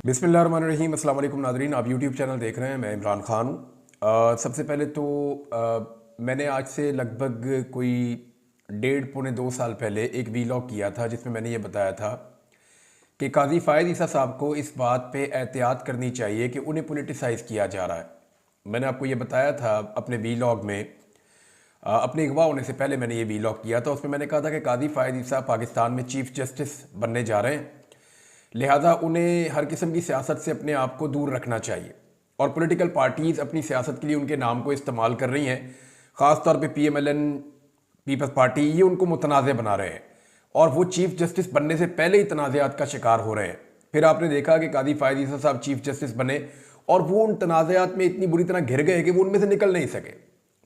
बिस्मिल्लाहिर्रहमानिर्रहीम। अस्सलाम वालेकुम नाज़रीन, आप यूट्यूब चैनल देख रहे हैं। मैं इमरान ख़ान हूँ। सबसे पहले तो मैंने आज से लगभग कोई 1.5 पौने 2 साल पहले एक वीलॉग किया था जिसमें मैंने ये बताया था कि काजी फ़ायद ईसा साहब को इस बात पे एहतियात करनी चाहिए कि उन्हें पोलिटिसाइज़ किया जा रहा है। मैंने आपको ये बताया था अपने वीलॉग में, अपने अगवा होने से पहले मैंने ये वीलॉग किया था। उसमें मैंने कहा था कि काजी फ़ायद ईसा पाकिस्तान में चीफ़ जस्टिस बनने जा रहे हैं, लिहाजा उन्हें हर किस्म की सियासत से अपने आप को दूर रखना चाहिए। और पॉलिटिकल पार्टीज़ अपनी सियासत के लिए उनके नाम को इस्तेमाल कर रही हैं, ख़ास तौर पे PMLN पीपल्स पार्टी, ये उनको मुतनाज़ बना रहे हैं और वो चीफ़ जस्टिस बनने से पहले ही तनाज़ात का शिकार हो रहे हैं। फिर आपने देखा कि काजी फ़ायद ईसा साहब चीफ़ जस्टिस बने और वो उन तनाज़ात में इतनी बुरी तरह घिर गए कि वो उनमें से निकल नहीं सके।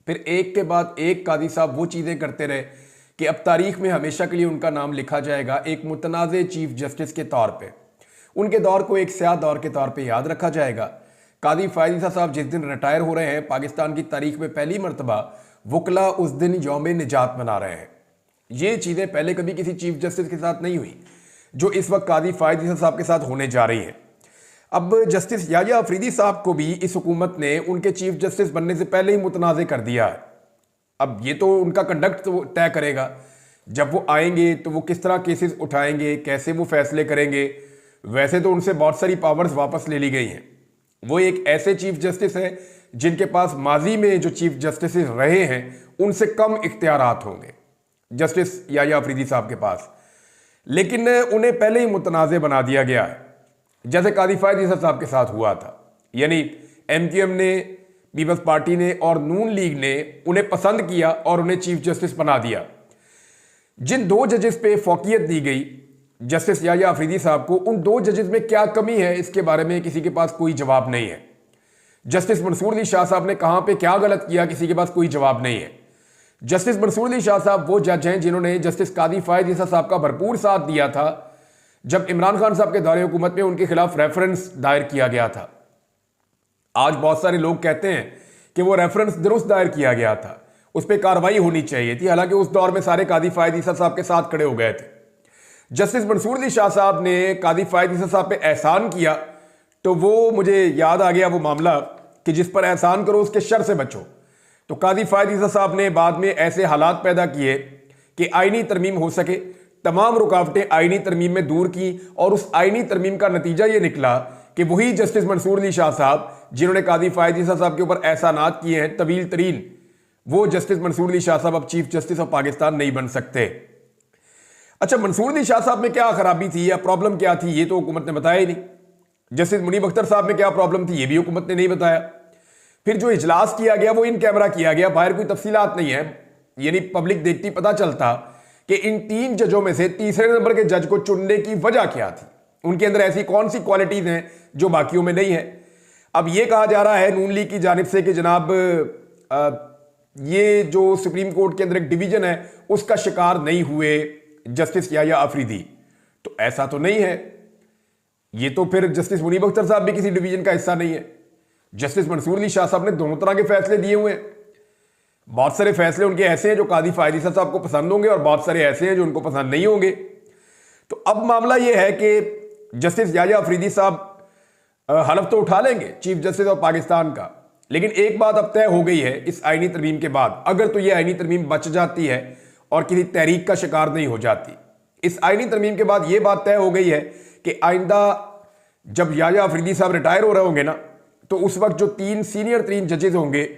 फिर एक के बाद एक काजी साहब वो चीज़ें करते रहे कि अब तारीख में हमेशा के लिए उनका नाम लिखा जाएगा एक मुतनाज़ चीफ़ जस्टिस के तौर पे। उनके दौर को एक स्याह दौर के तौर पे याद रखा जाएगा। काजी फ़ायद ईसा साहब जिस दिन रिटायर हो रहे हैं, पाकिस्तान की तारीख में पहली मरतबा वकला उस दिन यौम निजात मना रहे हैं। ये चीज़ें पहले कभी किसी चीफ़ जस्टिस के साथ नहीं हुई जो इस वक्त काजी फ़ायद ईसा साहब के साथ होने जा रही है। अब जस्टिस याह्या अफरीदी साहब को भी इस हुकूमत ने उनके चीफ़ जस्टिस बनने से पहले ही मुतनाज़ कर दिया है। अब ये तो उनका कंडक्ट तो तय करेगा, जब वो आएंगे तो वो किस तरह केसेस उठाएंगे, कैसे वो फैसले करेंगे। वैसे तो उनसे बहुत सारी पावर्स वापस ले ली गई हैं। वो एक ऐसे चीफ जस्टिस हैं जिनके पास माजी में जो चीफ जस्टिस रहे हैं उनसे कम इख्तियारात होंगे जस्टिस याह्या अफरीदी साहब के पास, लेकिन उन्हें पहले ही मुतनाज़ बना दिया गया है, जैसे काजी फ़ायद ईसा साहब के साथ हुआ था। यानी MQM ने, पीपल्स पार्टी ने और नून लीग ने उन्हें पसंद किया और उन्हें चीफ जस्टिस बना दिया। जिन 2 जजेस पे फौकियत दी गई जस्टिस याह्या अफरीदी साहब को, उन 2 जजेस में क्या कमी है इसके बारे में किसी के पास कोई जवाब नहीं है। जस्टिस मंसूर अली शाह साहब ने कहां पे क्या गलत किया, किसी के पास कोई जवाब नहीं है। जस्टिस मंसूर अली शाह साहब वो जज हैं जिन्होंने जस्टिस काजी फ़ायद ईसा साहब का भरपूर साथ दिया था जब इमरान खान साहब के दौरे हुकूमत में उनके खिलाफ रेफरेंस दायर किया गया था। आज बहुत सारे लोग कहते हैं कि वो रेफरेंस दुरुस्त दायर किया गया था, उस पर कार्रवाई होनी चाहिए थी, हालांकि उस दौर में सारे काजी फ़ायद ईसा साहब के साथ खड़े हो गए थे। जस्टिस मंसूर अली शाह साहब ने काजी फ़ायद ईसा साहब पे एहसान किया तो वो मुझे याद आ गया वो मामला कि जिस पर एहसान करो उसके शर से बचो। तो काजी फ़ायद ईसा साहब ने बाद में ऐसे हालात पैदा किए कि आईनी तरमीम हो सके, तमाम रुकावटें आईनी तरमीम में दूर की और उस आईनी तरमीम का नतीजा ये निकला कि वही जस्टिस मंसूर अली शाह साहब जिन्होंने काजी फ़ायद ईसा साहब के ऊपर एहसानात किए हैं तवील तरीन, वो जस्टिस मंसूर अली शाह साहब अब चीफ जस्टिस ऑफ पाकिस्तान नहीं बन सकते। अच्छा, मंसूर अली शाह साहब में क्या खराबी थी या प्रॉब्लम क्या थी, ये तो हुकूमत ने बताया ही नहीं। जस्टिस मुनीब अख्तर साहब में क्या प्रॉब्लम थी, ये भी हुकूमत ने नहीं बताया। फिर जो इजलास किया गया वो इन कैमरा किया गया, बाहर कोई तफसीलात नहीं है, यानी पब्लिक देखती पता चलता कि इन 3 जजों में से तीसरे नंबर के जज को चुनने की वजह क्या थी, उनके अंदर ऐसी कौन सी क्वालिटीज हैं जो बाकियों में नहीं है। अब यह कहा जा रहा है नून लीग की जानिब से कि जनाब ये जो सुप्रीम कोर्ट के अंदर एक डिवीजन है उसका शिकार नहीं हुए जस्टिस याह्या अफरीदी, तो ऐसा तो नहीं है। ये तो फिर जस्टिस मुनीब अख्तर साहब भी किसी डिवीजन का हिस्सा नहीं है। जस्टिस मंसूर अली शाह साहब ने दोनों तरह के फैसले दिए हुए हैं। बहुत सारे फैसले उनके ऐसे हैं जो काजी फ़ायद ईसा साहब को पसंद होंगे और बहुत सारे ऐसे हैं जो उनको पसंद नहीं होंगे। तो अब मामला यह है कि जस्टिस याह्या अफरीदी साहब हलफ तो उठा लेंगे चीफ जस्टिस ऑफ पाकिस्तान का, लेकिन एक बात अब तय हो गई है इस आईनी तरमीम के बाद, अगर तो यह आईनी तरमीम बच जाती है और किसी तहरीक का शिकार नहीं हो जाती, इस आईनी तरमीम के बाद यह बात तय हो गई है कि आइंदा जब याह्या अफरीदी साहब रिटायर हो रहे होंगे ना, तो उस वक्त जो 3 सीनियर 3 जजेस होंगे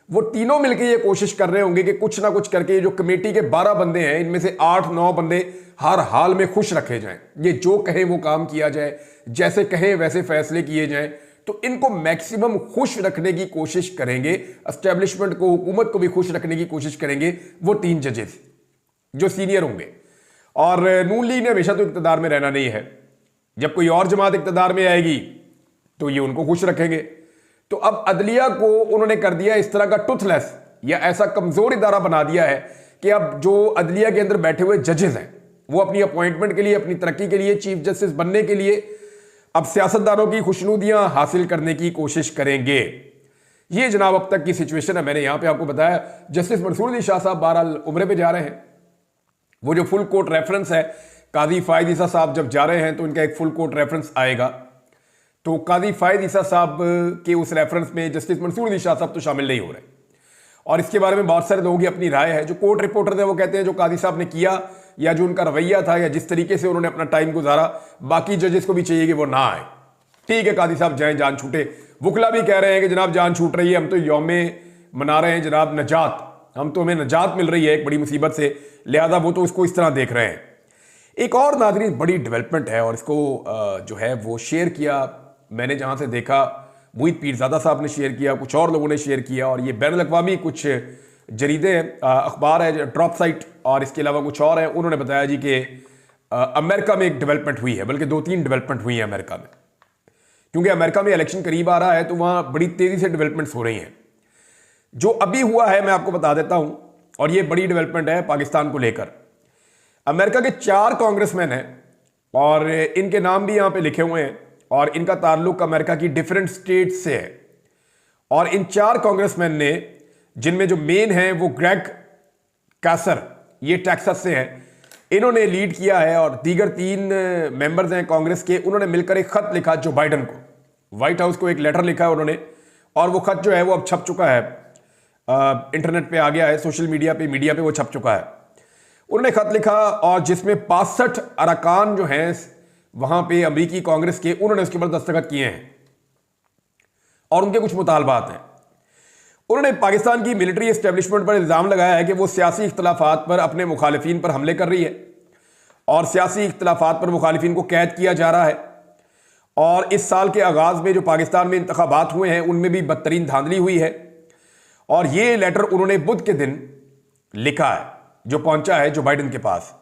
वो तीनों मिलकर ये कोशिश कर रहे होंगे कि कुछ ना कुछ करके जो कमेटी के 12 बंदे हैं इनमें से 8-9 बंदे हर हाल में खुश रखे जाएं, ये जो कहें वो काम किया जाए, जैसे कहें वैसे फैसले किए जाएं। तो इनको मैक्सिमम खुश रखने की कोशिश करेंगे, एस्टेब्लिशमेंट को, हुकूमत को भी खुश रखने की कोशिश करेंगे वो 3 जजेस जो सीनियर होंगे। और नून लीग ने हमेशा तो इक़्तिदार में रहना नहीं है, जब कोई और जमात इक़्तिदार में आएगी तो ये उनको खुश रखेंगे। तो अब अदलिया को उन्होंने कर दिया इस तरह का टूथलेस या ऐसा कमजोर इदारा बना दिया है कि अब जो अदलिया के अंदर बैठे हुए जजेस हैं वो अपनी अपॉइंटमेंट के लिए, अपनी तरक्की के लिए, चीफ जस्टिस बनने के लिए अब सियासतदानों की खुशनुदियां हासिल करने की कोशिश करेंगे। ये जनाब अब तक की सिचुएशन है। मैंने यहां पे आपको बताया जस्टिस मंसूर अली शाह साहब बहरहाल उम्रे पे जा रहे हैं। वो जो फुल कोर्ट रेफरेंस है, काजी फ़ायद ईसा साहब जब जा रहे हैं तो इनका एक फुल कोर्ट रेफरेंस आएगा। तो काजी फायद ईसा साहब के उस रेफरेंस में जस्टिस मंसूर अली शाह साहब तो शामिल नहीं हो रहे। और इसके बारे में बहुत सारे लोगों की अपनी राय है। जो कोर्ट रिपोर्टर थे वो कहते हैं जो काजी साहब ने किया या जो उनका रवैया था या जिस तरीके से उन्होंने अपना टाइम गुजारा, बाकी जजेस को भी चाहिए कि वो ना आए। ठीक है, काजी साहब जाएं, जान छूटे। वकला भी कह रहे हैं कि जनाब जान छूट रही है, हम तो यौमे मना रहे हैं जनाब नजात, हमें नजात मिल रही है एक बड़ी मुसीबत से, लिहाजा वो तो इसको इस तरह देख रहे हैं। एक और नाज़रीन बड़ी डेवलपमेंट है और इसको जो है वो शेयर किया मैंने जहां से देखा, मोहित पीरजादा साहब ने शेयर किया, कुछ और लोगों ने शेयर किया, और ये बैनुल अक़वामी कुछ जरीदे अखबार है ड्रॉप साइट और इसके अलावा कुछ और है, उन्होंने बताया जी कि अमेरिका में एक डेवलपमेंट हुई है, बल्कि 2-3 डेवलपमेंट हुई है अमेरिका में, क्योंकि अमेरिका में इलेक्शन करीब आ रहा है तो वहां बड़ी तेजी से डेवलपमेंट्स हो रही हैं। जो अभी हुआ है मैं आपको बता देता हूं, और ये बड़ी डेवलपमेंट है पाकिस्तान को लेकर। अमेरिका के 4 कांग्रेसमैन हैं और इनके नाम भी यहां पे लिखे हुए हैं और इनका ताल्लुक अमेरिका की डिफरेंट स्टेट से है। और इन 4 कांग्रेसमैन ने, जिनमें जो मेन है वो ग्रेग कैसर, ये टेक्सास से हैं, इन्होंने लीड किया है, और दीगर 3 मेंबर्स हैं कांग्रेस के, उन्होंने मिलकर एक खत लिखा जो बाइडन को, व्हाइट हाउस को एक लेटर लिखा है उन्होंने, और वो खत जो है वो अब छप चुका है, इंटरनेट पे आ गया है, सोशल मीडिया पे वो छप चुका है। उन्होंने खत लिखा और जिसमें 65 अरकान जो हैं वहां पे अमेरिकी कांग्रेस के, उन्होंने उसके ऊपर दस्तखत किए हैं और उनके कुछ मुतालबात हैं। उन्होंने पाकिस्तान की मिलिट्री एस्टेब्लिशमेंट पर इल्जाम लगाया है कि वो सियासी इख्तलाफात पर अपने मुखालिफिन पर हमले कर रही है और सियासी इख्तलाफात पर मुखालिफिन को कैद किया जा रहा है। और इस साल के आगाज में जो पाकिस्तान में इंतखाबात हुए हैं उनमें भी बदतरीन धांधली हुई है। और ये लेटर उन्होंने बुध के दिन लिखा है, जो पहुंचा है जो बाइडन के पास।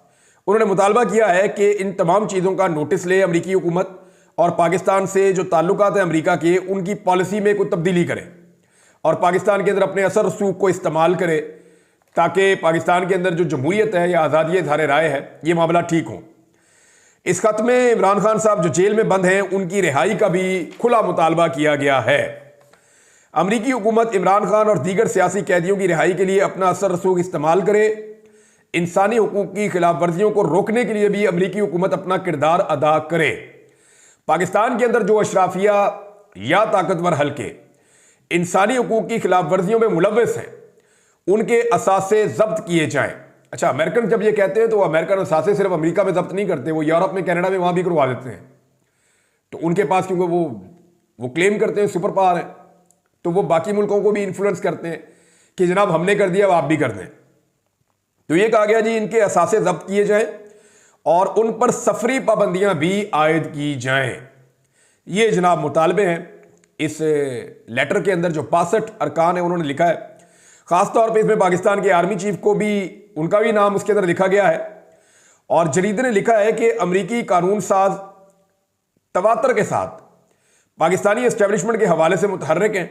उन्होंने मुतालबा किया है कि इन तमाम चीज़ों का नोटिस ले अमेरिकी हुकूमत, और पाकिस्तान से जो ताल्लुकात हैं अमेरिका के, उनकी पॉलिसी में कोई तब्दीली करे और पाकिस्तान के अंदर अपने असर रसूख को इस्तेमाल करे, ताकि पाकिस्तान के अंदर जो जमहूरियत है या आज़ादी इज़हार राय है, ये मामला ठीक हो। इस खत में इमरान खान साहब जो जेल में बंद हैं उनकी रिहाई का भी खुला मुतालबा किया गया है। अमेरिकी हुकूमत इमरान खान और दीगर सियासी कैदियों की रिहाई के लिए अपना असर रसूख इस्तेमाल करे। इंसानी हुकूक की खिलाफ वर्जियों को रोकने के लिए भी अमेरिकी हुकूमत अपना किरदार अदा करे। पाकिस्तान के अंदर जो अशराफिया या ताकतवर हल्के इंसानी हुकूक की खिलाफ वर्जियों में मुलव्वस हैं, उनके असासे जब्त किए जाएं। अच्छा, अमेरिकन जब ये कहते हैं तो अमेरिकन असासे सिर्फ अमेरिका में जब्त नहीं करते, वो यूरोप में, कनाडा में, वहां भी करवा देते हैं। तो उनके पास, क्योंकि वो क्लेम करते हैं सुपर पावर है, तो वो बाकी मुल्कों को भी इन्फ्लुएंस करते हैं कि जनाब हमने कर दिया, अब आप भी कर दें। तो ये कहा गया जी इनके असासे जब्त किए जाएं और उन पर सफरी पाबंदियां भी आयद की जाएं। ये जनाब मुतालबे हैं इस लेटर के अंदर जो 65 अरकान है उन्होंने लिखा है। खासतौर पर इसमें पाकिस्तान के आर्मी चीफ को भी, उनका भी नाम उसके अंदर लिखा गया है। और जरीदे ने लिखा है कि अमरीकी कानून साज तवातर के साथ पाकिस्तानी एस्टेब्लिशमेंट के हवाले से मुतहर्रिक हैं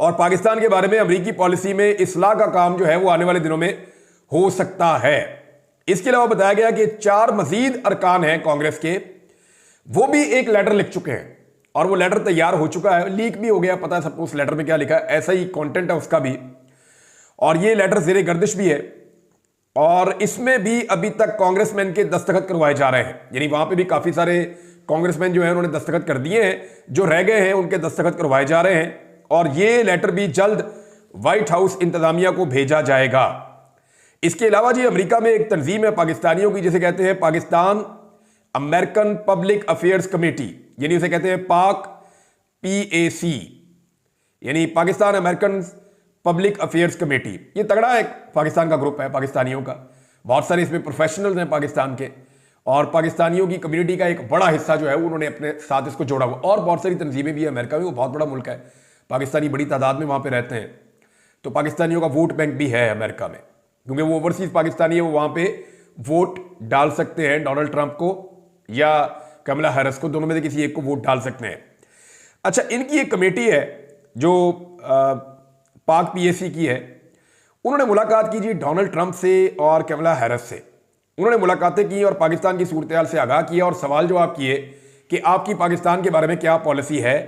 और पाकिस्तान के बारे में अमरीकी पॉलिसी में इस्लाह का काम जो है वो आने वाले दिनों में हो सकता है। इसके अलावा बताया गया कि 4 मजीद अरकान हैं कांग्रेस के, वो भी एक लेटर लिख चुके हैं और वो लेटर तैयार हो चुका है, लीक भी हो गया, पता है सबको उस लेटर में क्या लिखा है, ऐसा ही कंटेंट है उसका भी। और ये लेटर ज़ेरे गर्दिश भी है और इसमें भी अभी तक कांग्रेसमैन के दस्तखत करवाए जा रहे हैं, यानी वहां पे भी काफी सारे कांग्रेसमैन जो है उन्होंने दस्तखत कर दिए हैं, जो रह गए हैं उनके दस्तखत करवाए जा रहे हैं। और ये लेटर भी जल्द व्हाइट हाउस इंतजामिया को भेजा जाएगा। इसके अलावा जी अमेरिका में एक तंजीम है पाकिस्तानियों की, जिसे कहते हैं Pakistan American public affairs committee, यानी उसे कहते हैं पाक PAC, यानी Pakistan American public affairs committee. ये तगड़ा एक पाकिस्तान का ग्रुप है पाकिस्तानियों का, बहुत सारे इसमें प्रोफेशनल्स हैं पाकिस्तान के, और पाकिस्तानियों की कम्युनिटी का एक बड़ा हिस्सा जो है उन्होंने अपने साथ इसको जोड़ा हुआ। और बहुत सारी तंजीमें भी है अमेरिका में, वो बहुत बड़ा मुल्क है, पाकिस्तानी बड़ी तादाद में वहाँ पे रहते हैं, तो पाकिस्तानियों का वोट बैंक भी है अमेरिका में, क्योंकि वो ओवरसीज पाकिस्तानी है, वो वहाँ पे वोट डाल सकते हैं डोनाल्ड ट्रंप को या कमला हैरिस को, दोनों में से किसी एक को वोट डाल सकते हैं। अच्छा, इनकी एक कमेटी है जो पाक PAC की है, उन्होंने मुलाकात की जी डोनाल्ड ट्रंप से और कमला हैरिस से। उन्होंने मुलाकातें की और पाकिस्तान की सूरत हाल से आगाह किया और सवाल जवाब किए कि आपकी पाकिस्तान के बारे में क्या पॉलिसी है,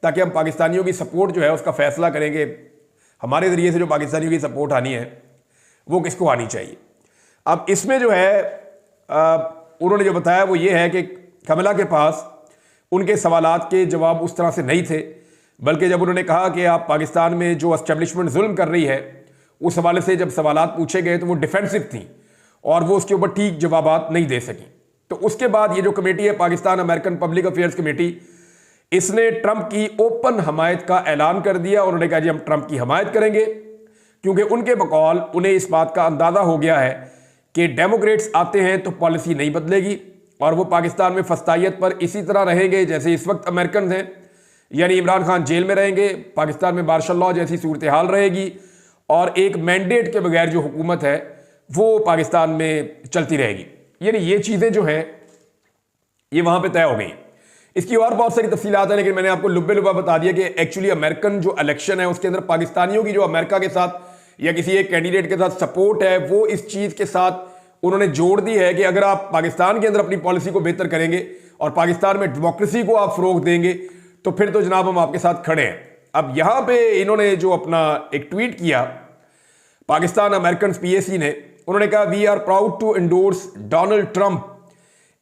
ताकि हम पाकिस्तानियों की सपोर्ट जो है उसका फैसला करेंगे, हमारे ज़रिए से जो पाकिस्तानियों की सपोर्ट आनी है वो किसको आनी चाहिए। अब इसमें जो है उन्होंने जो बताया वो ये है कि कमला के पास उनके सवालात के जवाब उस तरह से नहीं थे, बल्कि जब उन्होंने कहा कि आप पाकिस्तान में जो एस्टेब्लिशमेंट जुल्म कर रही है, उस हवाले से जब सवालात पूछे गए तो वो डिफेंसिव थी और वो उसके ऊपर ठीक जवाबात नहीं दे सकी। तो उसके बाद ये जो कमेटी है, Pakistan American public affairs committee, इसने ट्रंप की ओपन हमायत का ऐलान कर दिया और उन्होंने कहा जी हम ट्रंप की हमायत करेंगे, क्योंकि उनके बकौल उन्हें इस बात का अंदाजा हो गया है कि डेमोक्रेट्स आते हैं तो पॉलिसी नहीं बदलेगी और वो पाकिस्तान में फस्तायत पर इसी तरह रहेंगे जैसे इस वक्त अमेरिकन हैं, यानी इमरान खान जेल में रहेंगे, पाकिस्तान में मार्शल लॉ जैसी सूरत हाल रहेगी और एक मैंडेट के बगैर जो हुकूमत है वो पाकिस्तान में चलती रहेगी। यानी ये चीज़ें जो हैं ये वहाँ पे तय हो गई। इसकी और बहुत सारी तफसीलात हैं, लेकिन मैंने आपको लुब्बे लुब्बा बता दिया कि एक्चुअली अमेरिकन जो इलेक्शन है उसके अंदर पाकिस्तानियों की जो अमेरिका के साथ या किसी एक कैंडिडेट के साथ सपोर्ट है, वो इस चीज़ के साथ उन्होंने जोड़ दी है कि अगर आप पाकिस्तान के अंदर अपनी पॉलिसी को बेहतर करेंगे और पाकिस्तान में डेमोक्रेसी को आप फरोग देंगे तो फिर तो जनाब हम आपके साथ खड़े हैं। अब यहां पे इन्होंने जो अपना एक ट्वीट किया पाकिस्तान अमेरिकन पीएसी ने, उन्होंने कहा we are proud to endorse Donald Trump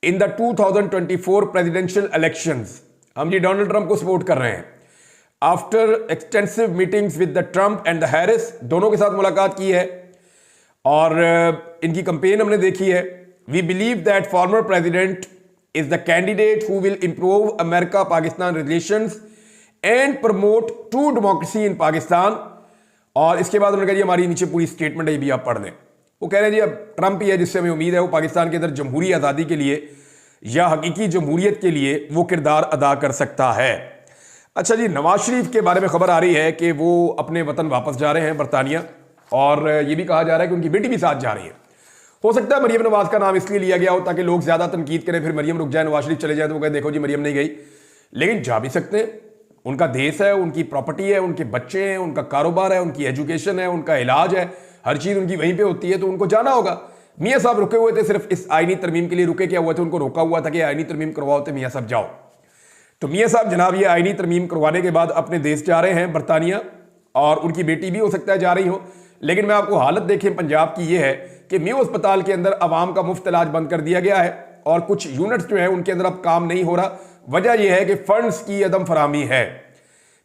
in the 2024 presidential elections. हम जी डोनाल्ड ट्रंप को सपोर्ट कर रहे हैं। After extensive meetings with the Trump and the Harris, दोनों के साथ मुलाकात की है और इनकी कंपेन हमने देखी है। We believe that former president is the candidate who will improve America Pakistan relations and promote true democracy in Pakistan. और इसके बाद उन्होंने कहा जी हमारी नीचे पूरी स्टेटमेंट है, ये भी आप पढ़ दें। वो कह रहे हैं जी अब ट्रंप ही है जिससे हमें उम्मीद है वो पाकिस्तान के अंदर जमहूरी आज़ादी के लिए या हकीकी जमहूरियत के लिए वो किरदार अदा कर सकता है। अच्छा जी, नवाज शरीफ के बारे में खबर आ रही है कि वो अपने वतन वापस जा रहे हैं बरतानिया, और ये भी कहा जा रहा है कि उनकी बेटी भी साथ जा रही है। हो सकता है मरियम नवाज का नाम इसलिए लिया गया हो ताकि लोग ज्यादा तनकीद करें, फिर मरियम रुक जाए, नवाज शरीफ चले जाए तो वो कहे देखो जी मरियम नहीं गई, लेकिन जा भी सकते हैं। उनका देश है, उनकी प्रॉपर्टी है, उनके बच्चे हैं, उनका कारोबार है, उनकी एजुकेशन है, उनका इलाज है, हर चीज उनकी वहीं पे होती है, तो उनको जाना होगा। मियाँ साहब रुके हुए थे, सिर्फ इस आईनी तरमीम के लिए रुके क्या हुआ थे, उनको रोका हुआ था कि आईनी तरमीम करवाओ, तो मियाँ साहब जाओ। तो मियाँ साहब जनाब ये आईनी तरमीम करवाने के बाद अपने देश जा रहे हैं बरतानिया, और उनकी बेटी भी हो सकता है जा रही हो। लेकिन मैं आपको हालत देखें पंजाब की ये है कि म्यू अस्पताल के अंदर आवाम का मुफ्त इलाज बंद कर दिया गया है और कुछ यूनिट्स जो है उनके अंदर अब काम नहीं हो रहा। वजह यह है कि फंड्स की अदम फरामी है।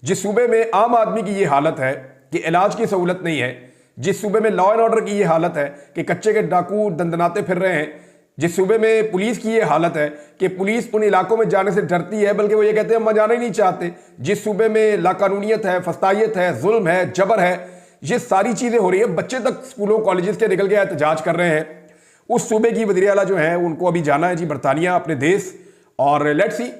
जिस सूबे में आम आदमी की ये हालत है कि इलाज की सहूलत नहीं है, जिस सूबे में लॉ एंड ऑर्डर की ये हालत है कि कच्चे के डाकू दंदनाते फिर रहे हैं, जिस सूबे में पुलिस की ये हालत है कि पुलिस उन इलाकों में जाने से डरती है, बल्कि वो ये कहते हैं हम जाना ही नहीं चाहते, जिस सूबे में लाकानूनियत है, फस्तायत है, जुल्म है, जबर है, ये सारी चीजें हो रही है, बच्चे तक स्कूलों कॉलेजेस के निकल के एहतजाज कर रहे हैं, उस सूबे की वज़ीर आला जो है उनको अभी जाना है जी बरतानिया अपने देश, और लेट्स सी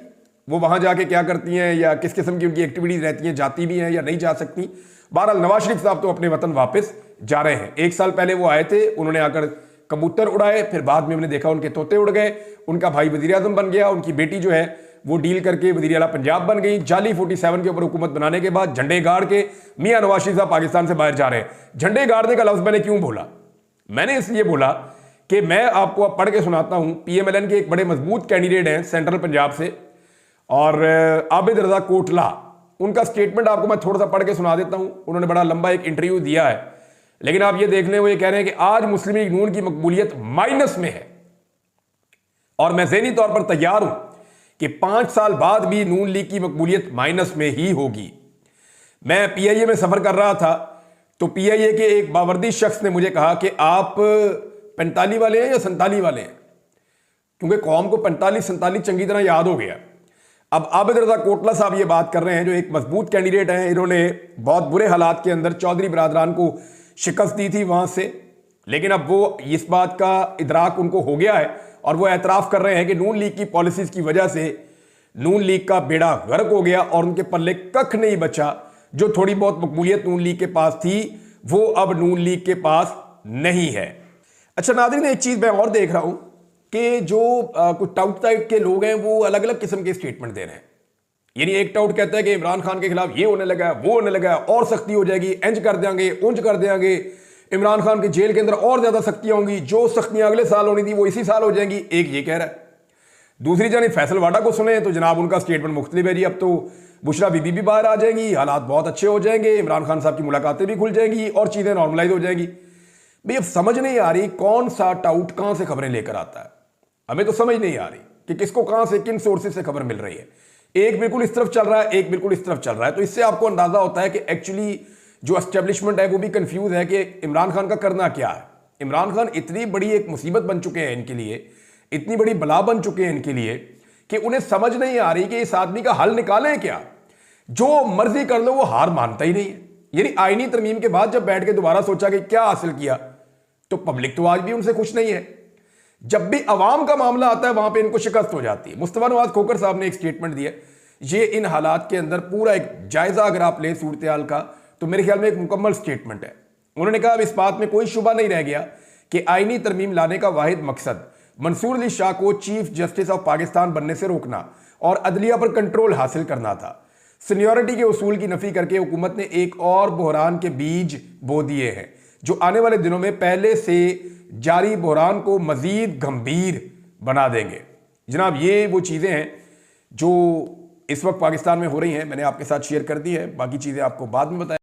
वो वहां जाके क्या करती हैं या किस किस्म की उनकी एक्टिविटीज रहती हैं, जाती भी हैं या नहीं जा सकती। बहरहाल नवाज शरीफ साहब तो अपने वतन वापस जा रहे हैं। 1 साल पहले वो आए थे, उन्होंने आकर कबूतर उड़ाए, फिर बाद में हमने देखा उनके तोते उड़ गए, उनका भाई वज़ीर आज़म बन गया, उनकी बेटी जो है वो डील करके वज़ीर आला पंजाब बन गई। जाली 47 के ऊपर हुकूमत बनाने के बाद झंडे गाड़ के मियां नवाज शरीफ साहब पाकिस्तान से बाहर जा रहे हैं। झंडे गाड़ने का लफ्ज मैंने क्यों बोला? मैंने इसलिए बोला कि मैं आपको अब पढ़ के सुनाता हूं। PMLN के एक बड़े मजबूत कैंडिडेट हैं सेंट्रल पंजाब से, और आबिद रजा कोटला, उनका स्टेटमेंट आपको मैं थोड़ा सा पढ़ के सुना देता हूं। उन्होंने बड़ा लंबा एक इंटरव्यू दिया है, लेकिन आप ये देख लें, वो ये कह रहे हैं कि आज मुस्लिम लीग नून की मकबूलियत माइनस में है और मैं ज़हनी तौर पर तैयार हूं कि 5 साल बाद भी नून लीग की मकबूलियत माइनस में ही होगी। मैं PIA में सफर कर रहा था तो PIA के एक बावर्दी शख्स ने मुझे कहा कि आप 45 वाले हैं या 47 वाले हैं, क्योंकि कौम को 45-47 चंगी तरह याद हो गया। अब आबिद रजा कोटला साहब ये बात कर रहे हैं, जो एक मजबूत कैंडिडेट हैं, इन्होंने बहुत बुरे हालात के अंदर चौधरी बरादरान को शिकस्त दी थी वहां से, लेकिन अब वो इस बात का इदराक उनको हो गया है और वो एतराफ़ कर रहे हैं कि नून लीग की पॉलिसीज़ की वजह से नून लीग का बेड़ा गर्क हो गया और उनके पल्ले कख नहीं बचा। जो थोड़ी बहुत मकबूलियत नून लीग के पास थी वो अब नून लीग के पास नहीं है। अच्छा नाज़रीन, एक चीज़ मैं और देख रहा हूँ कि जो कुछ टाउट टाइप के लोग हैं वो अलग अलग किस्म के स्टेटमेंट दे रहे हैं। यानी एक टाउट कहता है कि इमरान खान के खिलाफ ये होने लगा है, वो होने लगा है, और सख्ती हो जाएगी, इंज कर देंगे, उंज कर देंगे, इमरान खान के जेल के अंदर और ज्यादा सख्तियां होंगी, जो सख्तियां अगले साल होनी थी वो इसी साल हो जाएंगी। एक ये कह रहा है। दूसरी जानी फैसल वाडा को सुने तो जनाब उनका स्टेटमेंट मुख्तलिफ है जी। अब तो बुशरा बीबी भी बाहर आ जाएंगी, हालात बहुत अच्छे हो जाएंगे, इमरान खान साहब की मुलाकातें भी खुल जाएंगी और चीजें नॉर्मलाइज हो जाएंगी। भाई अब समझ नहीं आ रही कौन सा टाउट कहां से खबरें लेकर आता है। हमें तो समझ नहीं आ रही कि किसको कहां से किन सोर्सेज से खबर मिल रही है। एक बिल्कुल इस तरफ चल रहा है, एक बिल्कुल इस तरफ चल रहा है। तो इससे आपको अंदाजा होता है कि एक्चुअली जो एस्टेब्लिशमेंट है वो भी कंफ्यूज है कि इमरान खान का करना क्या है। इमरान खान इतनी बड़ी एक मुसीबत बन चुके हैं इनके लिए, इतनी बड़ी बला बन चुके हैं इनके लिए कि उन्हें समझ नहीं आ रही कि इस आदमी का हल निकालें क्या। जो मर्जी कर लो वो हार मानता ही नहीं है। यानी आईनी तरमीम के बाद जब बैठ के दोबारा सोचा कि क्या हासिल किया, तो पब्लिक तो आज भी उनसे खुश नहीं है। जब भी अवाम का मामला आता है वहां पे इनको शिकस्त हो जाती है। मुस्तफा नवाज खोखर साहब ने एक स्टेटमेंट दिया, ये इन हालात के अंदर पूरा एक जायजा अगर आप ले सूरत हाल का, तो मेरे ख्याल में एक मुकम्मल स्टेटमेंट है। उन्होंने कहा अब इस बात में कोई शुबा नहीं रह गया कि आईनी तरमीम लाने का वाहिद मकसद मंसूर अली शाह को चीफ जस्टिस ऑफ पाकिस्तान बनने से रोकना और अदलिया पर कंट्रोल हासिल करना था। सीनियरिटी के उसूल की नफी करके हुकूमत ने एक और बहरान के बीज बो दिए हैं, जो आने वाले दिनों में पहले से जारी बहरान को मजीद गंभीर बना देंगे। जनाब, ये वो चीज़ें हैं जो इस वक्त पाकिस्तान में हो रही हैं, मैंने आपके साथ शेयर कर दी है। बाकी चीज़ें आपको बाद में बताएं।